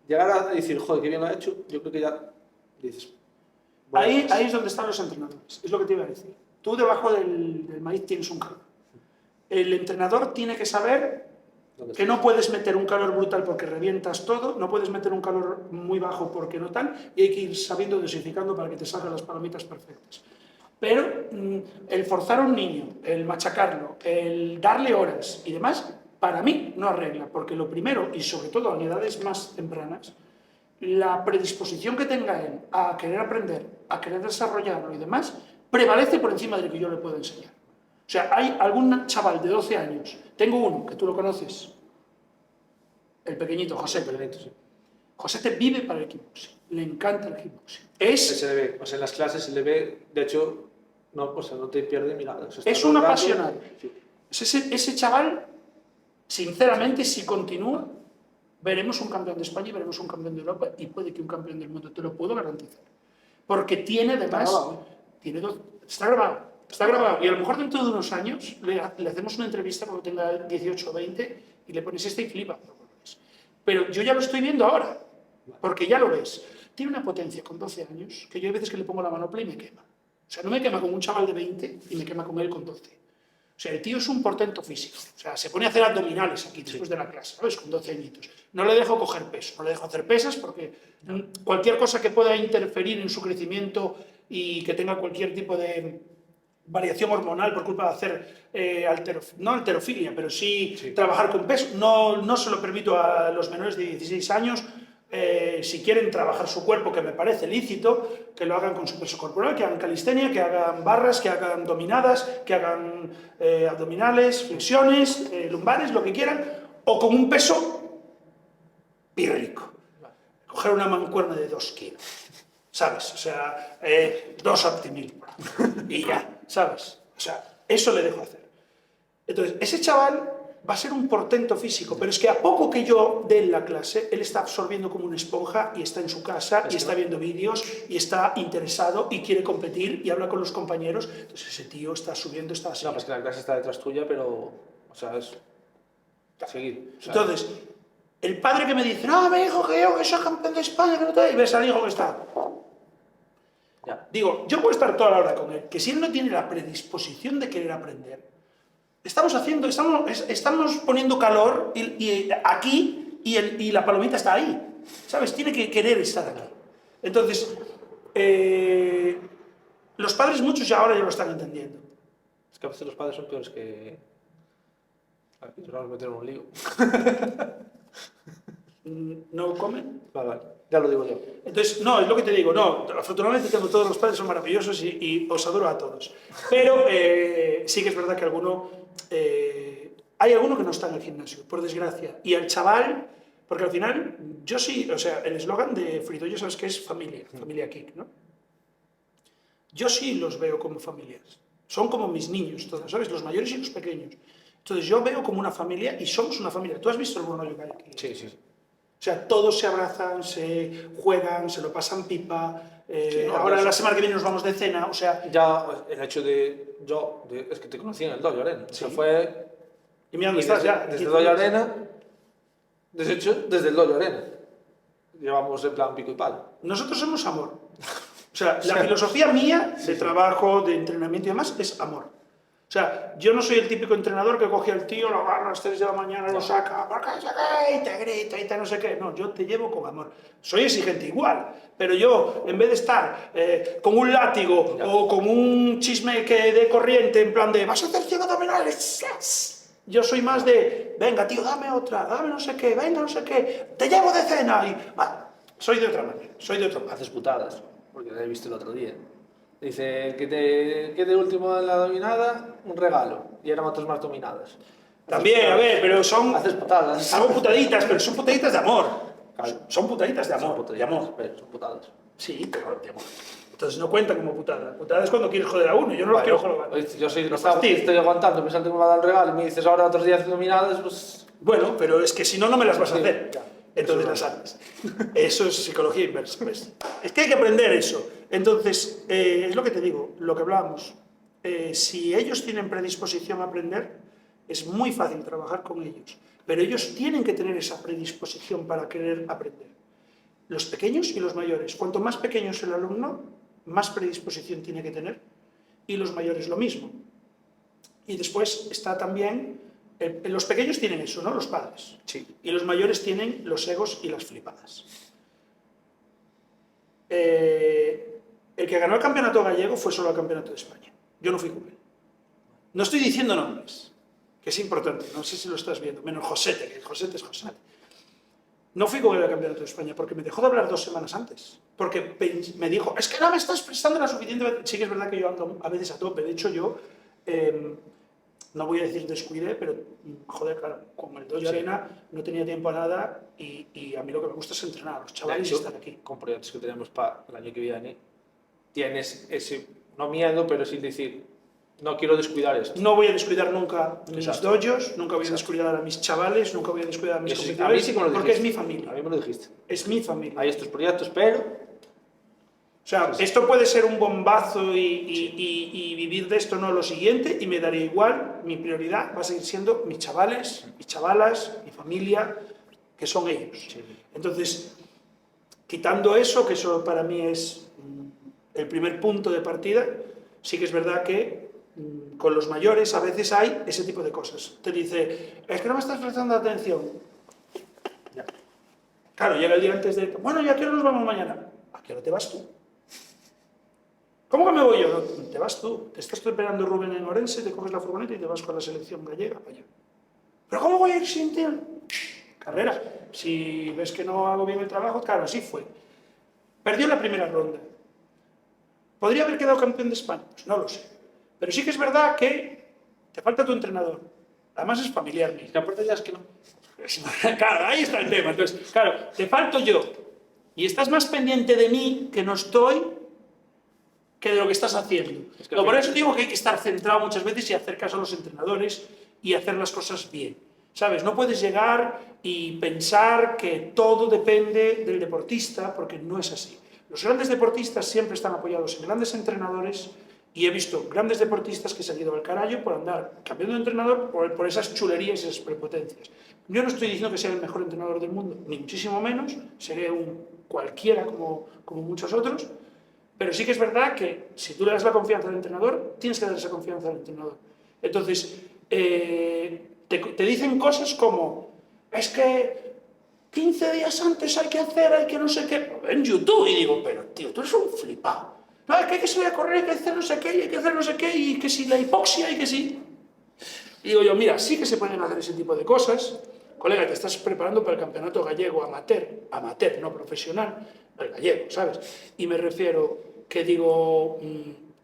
Llegar a decir, joder, qué bien lo ha hecho, yo creo que ya dices... Bueno, ahí es donde están los entrenadores, es lo que te iba a decir. Tú debajo del maíz tienes un calor. El entrenador tiene que saber que no puedes meter un calor brutal porque revientas todo, no puedes meter un calor muy bajo porque no tal, y hay que ir sabiendo dosificando para que te salgan las palomitas perfectas. Pero el forzar a un niño, el machacarlo, el darle horas y demás, para mí no arregla, porque lo primero, y sobre todo en edades más tempranas, la predisposición que tenga él a querer aprender, a querer desarrollarlo y demás, prevalece por encima de lo que yo le puedo enseñar. O sea, hay algún chaval de 12 años, tengo uno, que tú lo conoces, el pequeñito, José. El pequeñito, sí. José te vive para el kickboxing, le encanta el kickboxing. Se le ve, o sea, en las clases se le ve, de hecho, no, o sea, no te pierde mirada. O sea, Es un apasionado. Sí. Ese chaval, sinceramente, si continúa, veremos un campeón de España y veremos un campeón de Europa y puede que un campeón del mundo, te lo puedo garantizar. Porque tiene además... Está grabado. Está grabado. Y a lo mejor dentro de unos años le hacemos una entrevista cuando tenga 18 o 20 y le pones y flipa. Pero yo ya lo estoy viendo ahora, porque ya lo ves. Tiene una potencia con 12 años que yo hay veces que le pongo la manopla y me quema. O sea, no me quema con un chaval de 20 y me quema con él con 12. O sea, el tío es un portento físico. O sea, se pone a hacer abdominales aquí después de la clase, ¿sabes? Con 12 añitos. No le dejo coger peso, no le dejo hacer pesas porque cualquier cosa que pueda interferir en su crecimiento y que tenga cualquier tipo de variación hormonal por culpa de hacer no alterofilia, pero sí trabajar con peso, no se lo permito a los menores de 16 años. Si quieren trabajar su cuerpo, que me parece lícito, que lo hagan con su peso corporal, que hagan calistenia, que hagan barras, que hagan dominadas, que hagan abdominales, flexiones, lumbares, lo que quieran, o con un peso pírrico. Coger una mancuerna de 2 kilos, ¿sabes? O sea, 2 Optimil y ya, ¿sabes? O sea, eso le dejo hacer. Entonces, ese chaval va a ser un portento físico, pero es que a poco que yo dé en la clase, él está absorbiendo como una esponja y está en su casa y está viendo vídeos y está interesado y quiere competir y habla con los compañeros. Entonces ese tío está subiendo, está así. No, pues que la clase está detrás tuya, pero, o sea, es seguir. O sea, entonces, el padre que me dice, no, mi hijo, que yo que soy campeón de España, que no te... y ves al hijo que está... ya. Digo, yo puedo estar toda la hora con él, que si él no tiene la predisposición de querer aprender, estamos poniendo calor y aquí y la palomita está ahí, ¿sabes? Tiene que querer estar aquí. Entonces, los padres muchos ya ahora ya lo están entendiendo. Es que a veces los padres son peores que... Aquí nos vamos a meter en un lío. ¿No comen? Vale, ya lo digo yo. Entonces, no, es lo que te digo, no, afortunadamente tengo todos los padres, son maravillosos y os adoro a todos. Pero sí que es verdad que hay alguno que no está en el gimnasio, por desgracia. Y al chaval, porque al final, yo sí, o sea, el eslogan de Frito, ya sabes que es familia Kick, ¿no? Yo sí los veo como familias. Son como mis niños, todos, ¿sabes? Los mayores y los pequeños. Entonces yo veo como una familia y somos una familia. ¿Tú has visto el Bornollo que hay aquí? Sí, sí. O sea, todos se abrazan, se juegan, se lo pasan pipa. Sí, no, ahora la semana que viene nos vamos de cena, o sea... Ya el hecho de... es que te conocí en el Dojo Arena. Sí. O sea, fue... Y mira dónde estás ya. Desde el Dojo Arena... De hecho, desde el Dojo Arena. Llevamos en plan pico y palo. Nosotros somos amor. O sea, la filosofía mía de trabajo, de entrenamiento y demás es amor. O sea, yo no soy el típico entrenador que coge al tío, lo agarra a las 3 de la mañana, lo saca, y te grita y te no sé qué. No, yo te llevo con amor. Soy exigente igual, pero yo, en vez de estar con un látigo o con un chisme que de corriente, en plan de, vas a hacer 100 abdominales, yo soy más de, venga tío, dame otra, dame no sé qué, venga no sé qué, te llevo de cena. Y, soy de otra manera, soy de otra manera. Haces putadas, porque la he visto el otro día. Dice que de último en la dominada, un regalo. Y eran otras más dominadas. También, a ver, pero son... Haces putadas. Hago putaditas, pero son putaditas de amor. Claro. Son putaditas de amor. Son putaditas, de amor. pero son putadas. Sí, pero de amor. Entonces no cuenta como putada. Putada es cuando quieres joder a uno. Yo no lo quiero joder. Yo estoy aguantando, pensando que me va a dar el regalo y me dices ahora otros días dominadas, pues... Bueno, pero es que si no, no me las vas a hacer. Ya. Entonces las haces. Eso es psicología inversa, ¿ves? Es que hay que aprender eso. Entonces, es lo que te digo, lo que hablábamos. Si ellos tienen predisposición a aprender, es muy fácil trabajar con ellos. Pero ellos tienen que tener esa predisposición para querer aprender. Los pequeños y los mayores. Cuanto más pequeño es el alumno, más predisposición tiene que tener. Y los mayores lo mismo. Y después está también... los pequeños tienen eso, ¿no? Los padres. Sí. Y los mayores tienen los egos y las flipadas. El que que ganó el campeonato gallego fue solo el campeonato de España. Yo no fui con él. No estoy diciendo nombres, que es importante, no sé si lo estás viendo, menos Josete, que Josete es Josete. No fui con él al campeonato de España porque me dejó de hablar 2 semanas antes. Porque me dijo, es que no me estás prestando la suficiente... Sí que es verdad que yo ando a veces a tope. De hecho, yo, no voy a decir descuidé, pero, joder, claro, con el Dojo Arena no tenía tiempo a nada y a mí lo que me gusta es entrenar, los chavales están aquí. Con proyectos que tenemos para el año que viene, tienes ese, no miedo, pero sí decir, no quiero descuidar esto. No voy a descuidar nunca mis dojos, nunca voy a descuidar a mis chavales, nunca voy a descuidar a mis competidores, sí porque es mi familia. A mí me lo dijiste. Es mi familia. Hay estos proyectos, pero... O sea, esto puede ser un bombazo y vivir de esto no lo siguiente, y me daría igual, mi prioridad va a seguir siendo mis chavales, mis chavalas, mi familia, que son ellos. Sí. Entonces, quitando eso, que eso para mí es el primer punto de partida, sí que es verdad que con los mayores a veces hay ese tipo de cosas. Te dice, es que no me estás prestando atención. Ya. Claro, llega el día antes de, bueno, ¿y a qué hora nos vamos mañana? ¿A qué hora te vas tú? ¿Cómo que me voy yo? No, te vas tú. Te estás esperando Rubén en Orense, te coges la furgoneta y te vas con la selección gallega para allá. ¿Pero cómo voy a ir sin ti? Carrera. Si ves que no hago bien el trabajo, claro, así fue. Perdió la primera ronda. ¿Podría haber quedado campeón de España? Pues no lo sé. Pero sí que es verdad que te falta tu entrenador. Además es familiar mío. Y aparte ya es que no. Claro, ahí está el tema. Entonces, claro, te falto yo. Y estás más pendiente de mí, que no estoy, que de lo que estás haciendo. Es que por eso digo que hay que estar centrado muchas veces y hacer caso a los entrenadores y hacer las cosas bien. ¿Sabes? No puedes llegar y pensar que todo depende del deportista, porque no es así. Los grandes deportistas siempre están apoyados en grandes entrenadores, y he visto grandes deportistas que se han ido al carajo por andar cambiando de entrenador por esas chulerías y esas prepotencias. Yo no estoy diciendo que sea el mejor entrenador del mundo, ni muchísimo menos, seré un cualquiera como muchos otros, pero sí que es verdad que si tú le das la confianza al entrenador, tienes que dar esa confianza al entrenador. Entonces, te dicen cosas como, es que 15 días antes hay que no sé qué, en YouTube, y digo, pero tío, tú eres un flipado. No, es que hay que salir a correr, hay que hacer no sé qué, y hay que hacer no sé qué, y que si la hipoxia, y que sí. Y digo yo, mira, sí que se pueden hacer ese tipo de cosas. Colega, te estás preparando para el campeonato gallego amateur, no profesional, el gallego, ¿sabes? Y me refiero, que digo,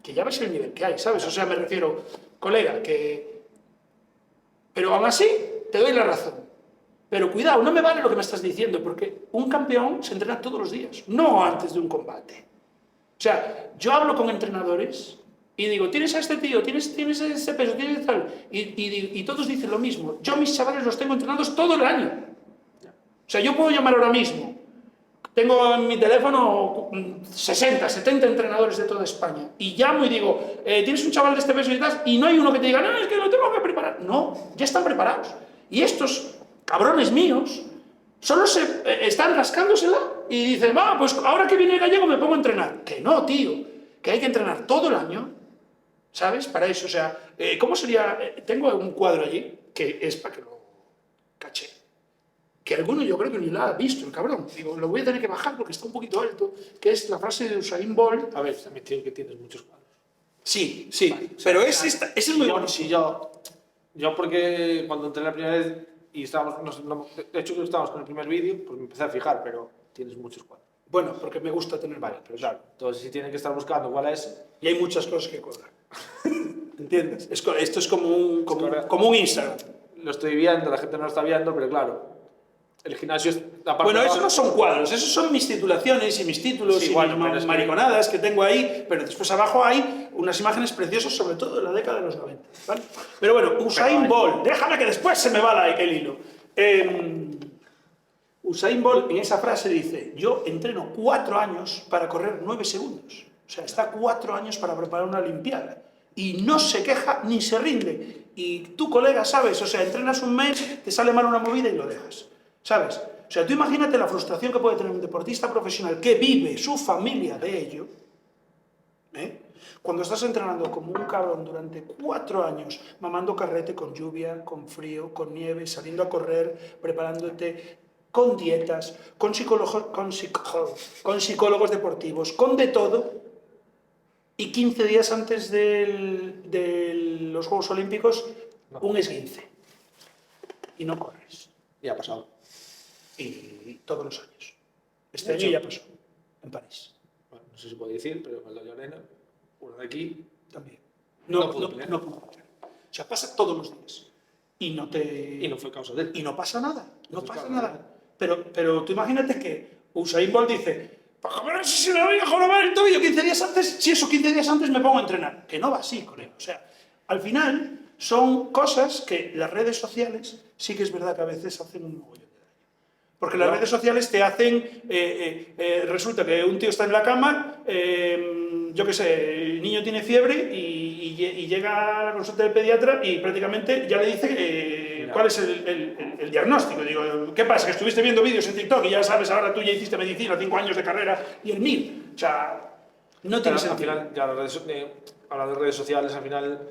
que ya ves el nivel que hay, ¿sabes? O sea, me refiero, colega, que... Pero aún así, te doy la razón. Pero cuidado, no me vale lo que me estás diciendo, porque un campeón se entrena todos los días, no antes de un combate. O sea, yo hablo con entrenadores y digo, tienes a este tío, tienes este peso, tienes tal, y todos dicen lo mismo. Yo mis chavales los tengo entrenados todo el año. O sea, yo puedo llamar ahora mismo. Tengo en mi teléfono 60, 70 entrenadores de toda España. Y llamo y digo, tienes un chaval de este peso y tal, y no hay uno que te diga, no, es que lo tengo que preparar. No, ya están preparados. Y estos cabrones míos solo están rascándosela y dicen, va, pues ahora que viene el gallego me pongo a entrenar. Que no, tío, que hay que entrenar todo el año, ¿sabes? Para eso, o sea, ¿cómo sería? Tengo un cuadro allí, que es para que lo caché, que alguno yo creo que ni lo ha visto, el cabrón. Digo, lo voy a tener que bajar porque está un poquito alto, que es la frase de Usain Bolt. A ver, también tiene que tienes muchos cuadros. Sí, sí, vale, pero ese es muy bueno. Sí, yo porque cuando entré la primera vez y estábamos, de hecho que estábamos con el primer vídeo, pues me empecé a fijar, pero tienes muchos cuadros. Bueno, porque me gusta tener... Vale, pero claro, entonces si tienen que estar buscando cuál es... Y hay muchas cosas que colgar. ¿Entiendes? Esto es como un Instagram. Lo estoy viendo, la gente no lo está viendo, pero claro, el gimnasio es la parte... Bueno, esos no son cuadros, esos son mis titulaciones y mis títulos, sí, y bueno, mis mariconadas que tengo ahí, pero después abajo hay unas imágenes preciosas, sobre todo de la década de los 90, ¿vale? Pero bueno, Usain Bolt, déjame que después se me va el hilo. Usain Bolt en esa frase dice, yo entreno 4 años para correr 9 segundos. O sea, está 4 años para preparar una olimpiada. Y no se queja ni se rinde. Y tú, colega, sabes, o sea, entrenas un mes, te sale mal una movida y lo dejas. ¿Sabes? O sea, tú imagínate la frustración que puede tener un deportista profesional que vive su familia de ello, cuando estás entrenando como un cabrón durante 4 años, mamando carrete con lluvia, con frío, con nieve, saliendo a correr, preparándote con dietas, con psicólogos deportivos, con de todo, y 15 días antes de los Juegos Olímpicos, No. un esguince. Y no corres. Y ha pasado. Y todos los años. Este De año hecho- ya pasó, en París. Bueno, no sé si puede decir, pero en el de Arena, uno de aquí, También. No pudo pelear. No pudo pelear. O sea, pasa todos los días. Y no te... y no fue causa de él. Y no pasa nada, no Entonces, pasa claro, nada. Pero tú imagínate que Usain Bolt dice, pues joder, si me voy a jorobar el tobillo 15 días antes, si eso 15 días antes me pongo a entrenar. Que no va así, colega. O sea, al final son cosas que las redes sociales sí que es verdad que a veces hacen un mogollón de daño. Porque las No. redes sociales te hacen, resulta que un tío está en la cama, yo qué sé, el niño tiene fiebre y llega a la consulta del pediatra y prácticamente ya le dice Mira. cuál es el diagnóstico. Digo, ¿qué pasa? Que estuviste viendo vídeos en TikTok y ya sabes, ahora tú ya hiciste medicina, 5 años de carrera y el 1000. O sea, no tiene Pero al sentido. final, ya hablando de redes sociales, al final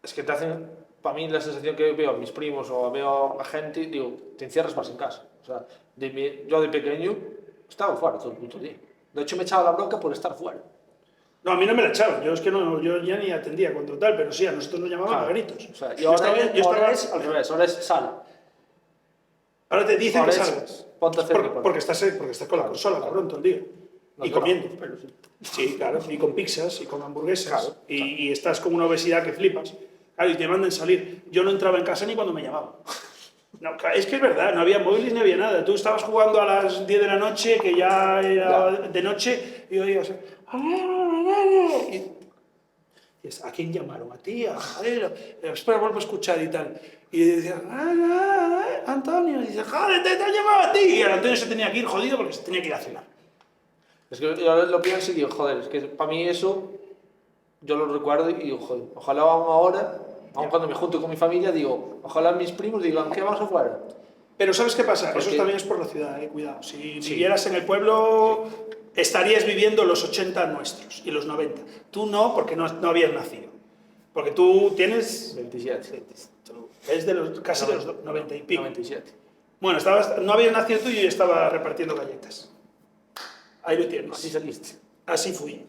es que te hacen, para mí la sensación que veo a mis primos o veo a gente, digo, te encierras más en casa. O sea, yo de pequeño estaba fuera todo el puto día. De hecho, me echaba la bronca por estar fuera. No, a mí no me la echaban, yo es que no, yo ya ni atendía cuando tal, pero sí, a nosotros nos llamaban a gritos. O sea, y Yo ahora, estaba- es al revés, ahora es sal. Ahora te dicen Ahora que es, salgas. ponte a hacer deporte. Porque estás con la consola, cabrón, todo el día. No, Y yo comiendo. no, pero sí. Sí, claro, y con pizzas y con hamburguesas. Claro, Y estás con una obesidad que flipas. Claro, y te mandan salir. Yo no entraba en casa ni cuando me llamaban. No, es que es verdad, no había móviles ni había nada. Tú estabas jugando a las 10 de la noche, que ya era de noche, y oías... Y ¿a quién llamaron? ¿A ti? ¿A Jalero? Espera, vuelvo a escuchar y tal. Y decía, Antonio. Y dice, joder, te han llamado a ti. Y el Antonio se tenía que ir jodido porque se tenía que ir a cenar. Es que yo lo pienso y digo, joder, es que para mí eso, yo lo recuerdo y digo, joder, ojalá aún ahora, aun cuando me junto con mi familia, digo, ojalá mis primos digan, ¿qué vamos afuera? Pero ¿sabes qué pasa? Porque- Eso también es por la ciudad, cuidado. Si vivieras en el pueblo, estarías viviendo los 80 nuestros y los 90. Tú no, porque no habías nacido. Porque tú tienes... 27. Es de los, casi de los 90 y pico. 97. Bueno, no habías nacido tú y yo estaba repartiendo galletas. Ahí lo tienes. Así saliste. Así fui.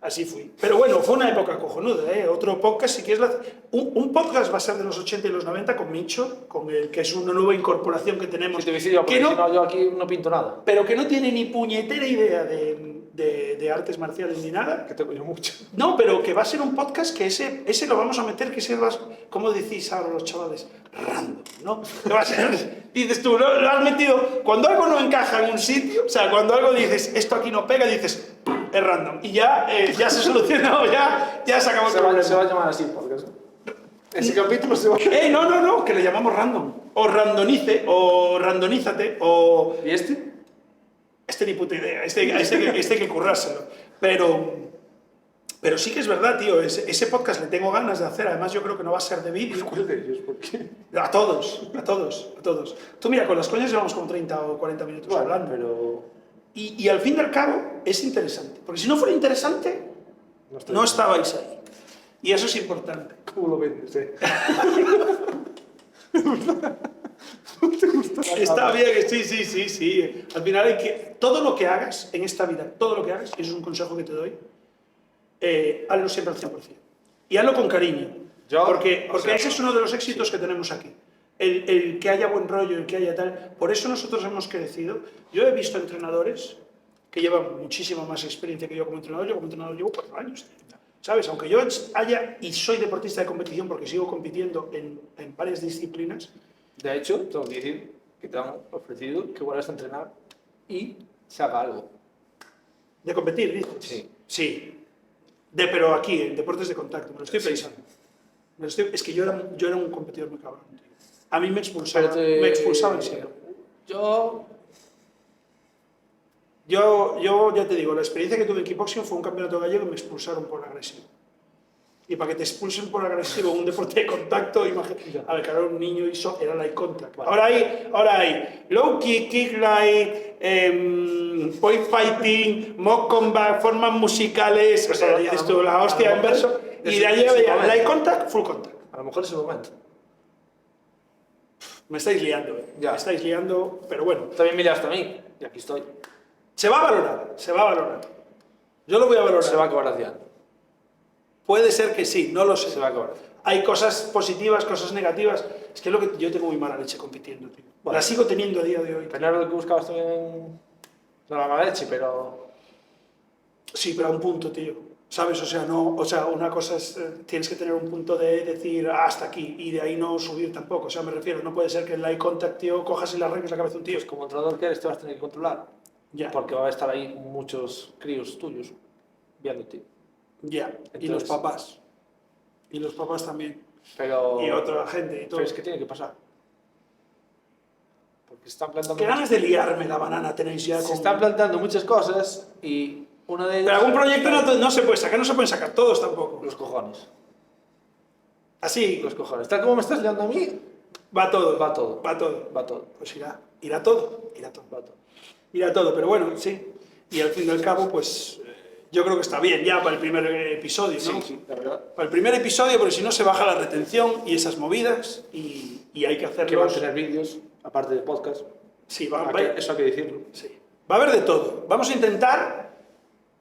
Así fui. Pero bueno, fue una época cojonuda, ¿eh? Otro podcast, si quieres... Un podcast va a ser de los 80 y los 90 con Micho, con el que es una nueva incorporación que tenemos. Si te hubiese yo, porque que no, si no, yo aquí no pinto nada. pero que no tiene ni puñetera idea de artes marciales ni nada. Que tengo yo mucho. No, pero que va a ser un podcast que ese lo vamos a meter, que ese va, ¿cómo decís ahora los chavales? Random, ¿no? Que va a ser, dices tú, lo has metido, cuando algo no encaja en un sitio, o sea, cuando algo dices, esto aquí no pega, dices, es random. Y ya se solucionó, ya se acabó el problema. Se va a llamar así, porque ese capítulo se va a... No, que le llamamos random. O randonice, o randonízate, o... ¿Y este? Este ni puta idea, este hay que currárselo. Pero sí que es verdad, tío, ese podcast le tengo ganas de hacer, además yo creo que no va a ser de vídeo. ¿Cuál de ellos? ¿Por qué? A todos. Tú mira, con las coñas llevamos como 30 o 40 minutos hablando. Pero... Y al fin y al cabo es interesante, porque si no fuera interesante, no estabais ahí. Y eso es importante. ¿Cómo lo vendes, Está bien, sí. Al final hay que... Todo lo que hagas en esta vida, todo lo que hagas, y eso es un consejo que te doy, hazlo siempre al 100%. Y hazlo con cariño. Porque ese es uno de los éxitos que tenemos aquí. El que haya buen rollo, el que haya tal. Por eso nosotros hemos crecido. Yo he visto entrenadores que llevan muchísima más experiencia que yo como entrenador. Yo como entrenador llevo 4 años. ¿Sabes? Aunque yo haya, y soy deportista de competición porque sigo compitiendo en varias disciplinas. De hecho, tengo que decir que te han ofrecido que vuelvas a entrenar y se haga algo. ¿De competir, dices? Sí. Sí. Pero aquí, en deportes de contacto. Me lo estoy pensando. Es que yo era un competidor muy cabrón. Tío. A mí me expulsaban en serio. Yo Yo ya te digo, la experiencia que tuve en kickboxing fue un campeonato gallego y me expulsaron por agresivo. Y para que te expulsen por agresivo en un deporte de contacto, imagínate. A ver, que era un niño y era like contact. Vale. Ahora hay low kick, kick like, point fighting, mock combat, formas musicales, o sea, dices tú, la hostia en verso. Y de ahí había like contact, full contact. a lo mejor es el momento. Me estáis liando, Ya. Me estáis liando, pero bueno. También me liaste a mí y aquí estoy. Se va a valorar, se va a valorar. Yo lo voy a valorar. Se va a acabar haciendo. Puede ser que sí, no lo sé. Se va a acabar haciendo. Hay cosas positivas, cosas negativas. Es que es lo que yo tengo muy mala leche compitiendo, tío. Bueno. La sigo teniendo a día de hoy. Pero no era lo que buscabas también. No la mala leche, pero. Sí, pero a un punto, tío. ¿Sabes? O sea, no, o sea, una cosa es, tienes que tener un punto de decir hasta aquí y de ahí no subir tampoco. O sea, me refiero, no puede ser que en el eye contact, tío, cojas y le arranques la cabeza a un tío. Pues como entrenador que eres, te vas a tener que controlar. Ya, Porque va a estar ahí muchos críos tuyos viéndote. ya. Y Entonces- los papás. Y los papás también. Pero. Y otra gente y todo. Pero es que tiene que pasar. Porque se están plantando. Qué ganas de liarme la banana tenéis ya Se con... están planteando muchas cosas y una de ellas. Pero algún proyecto no se puede sacar, no se pueden sacar todos tampoco. Los cojones. Así, Los cojones. Tal como me estás liando a mí, va todo. va todo. Va todo. Va todo. Pues irá todo. Irá todo. Va todo. Irá todo, pero bueno, sí. Y al fin y al cabo, pues yo creo que está bien ya para el primer episodio, ¿no? Sí, la verdad. Para el primer episodio, porque si no se baja la retención y esas movidas y hay que Que van a hacerlos. tener vídeos, aparte de podcast. Sí, Eso hay que decirlo. sí. Va a haber de todo. Vamos a intentar,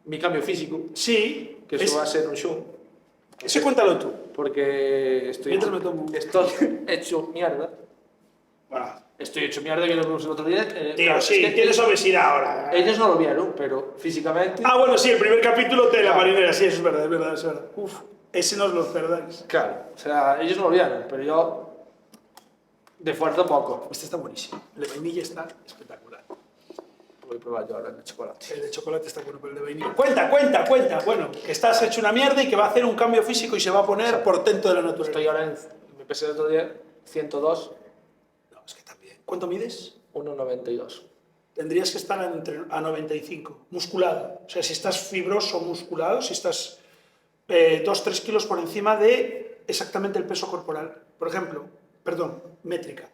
Mi cambio físico, sí, que eso va a ser un show. ese cuéntalo tú. Porque Mientras me tomo. estoy hecho mierda. Bueno, Estoy hecho mierda, que lo vimos el otro día. tío, Claro, sí, es que tienes obesidad ahora. ellos no lo vieron, pero físicamente. Ah, bueno, sí, el primer capítulo de la Claro. marinera, sí, eso es verdad, es verdad, es verdad. Uf, ese no os lo perdáis. Claro, o sea, ellos no lo vieron, pero yo. De fuerza poco. Este está buenísimo. El de vainilla está espectacular. Voy a probar yo ahora el de chocolate. El de chocolate está bueno, pero el de vainilla. Cuenta. Bueno, que estás hecho una mierda y que va a hacer un cambio físico y se va a poner portento de la naturaleza. Estoy ahora en. Me pesé el otro día 102, No, es que también. ¿Cuánto mides? 1,92. Tendrías que estar a 95, musculado. O sea, si estás fibroso musculado, si estás 2-3 kilos por encima de exactamente el peso corporal. Por ejemplo, métrica.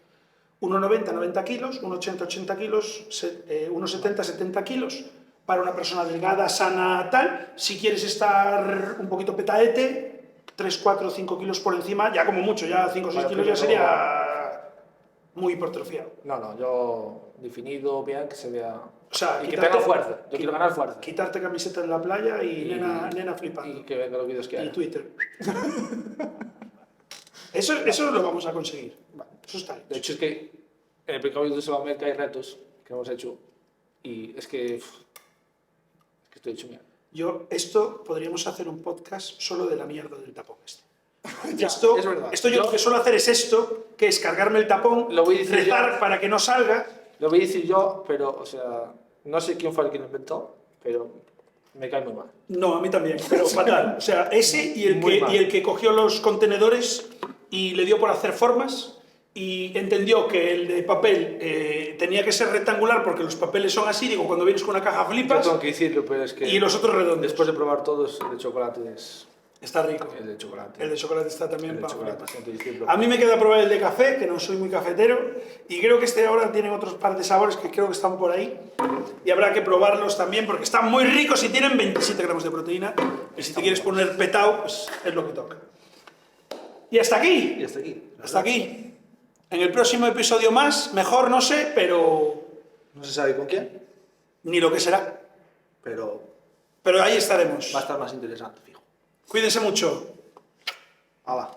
1,90, 90 kilos, 1,80, 80 kilos, 1,70, 70 kilos. Para una persona delgada, sana, tal. Si quieres estar un poquito petaete, 3, 4, 5 kilos por encima, ya como mucho, ya 5 o 6 Vale, kilos pero ya sería muy hipertrofiado. No, yo definido bien, que se vea. O sea, y que tenga fuerza. Yo quiero ganar fuerza. Quitarte camiseta en la playa y nena flipando. Y que venga los vídeos que Y hay. Twitter. Eso lo vamos a conseguir. Eso está De hecho. hecho, es que en el Precaudio se va a ver que hay retos que hemos hecho. Y es que. Es que estoy hecho mierda. Esto podríamos hacer un podcast solo de la mierda del tapón este. Ya, Esto, es verdad. esto yo lo que suelo hacer es esto, que es cargarme el tapón, Lo voy a decir rezar yo. para que no salga. Lo voy a decir yo, pero, o sea, no sé quién fue el que lo inventó, pero me cae muy mal. No, a mí también, pero fatal. O sea, ese Muy mal. y el que cogió los contenedores y le dio por hacer formas y entendió que el de papel tenía que ser rectangular porque los papeles son así. Digo, cuando vienes con una caja Yo flipas tengo que decirlo, pero es que. y los otros redondos. Después de probar todos, el de chocolate es. Está rico. El de chocolate. El de chocolate está también El de para chocolate, flipar. tengo que decirlo. A mí me queda probar el de café, que no soy muy cafetero, y creo que este ahora tiene otros par de sabores que creo que están por ahí. Y habrá que probarlos también, porque están muy ricos y tienen 27 gramos de proteína. Y si te quieres poner petao, pues es lo que toca. Y hasta aquí. Y hasta aquí. Hasta aquí. En el próximo episodio más, mejor no sé, pero No se sabe con quién, ni lo que será. pero Pero ahí estaremos. va a estar más interesante, fijo. Cuídense mucho. ¡Hala!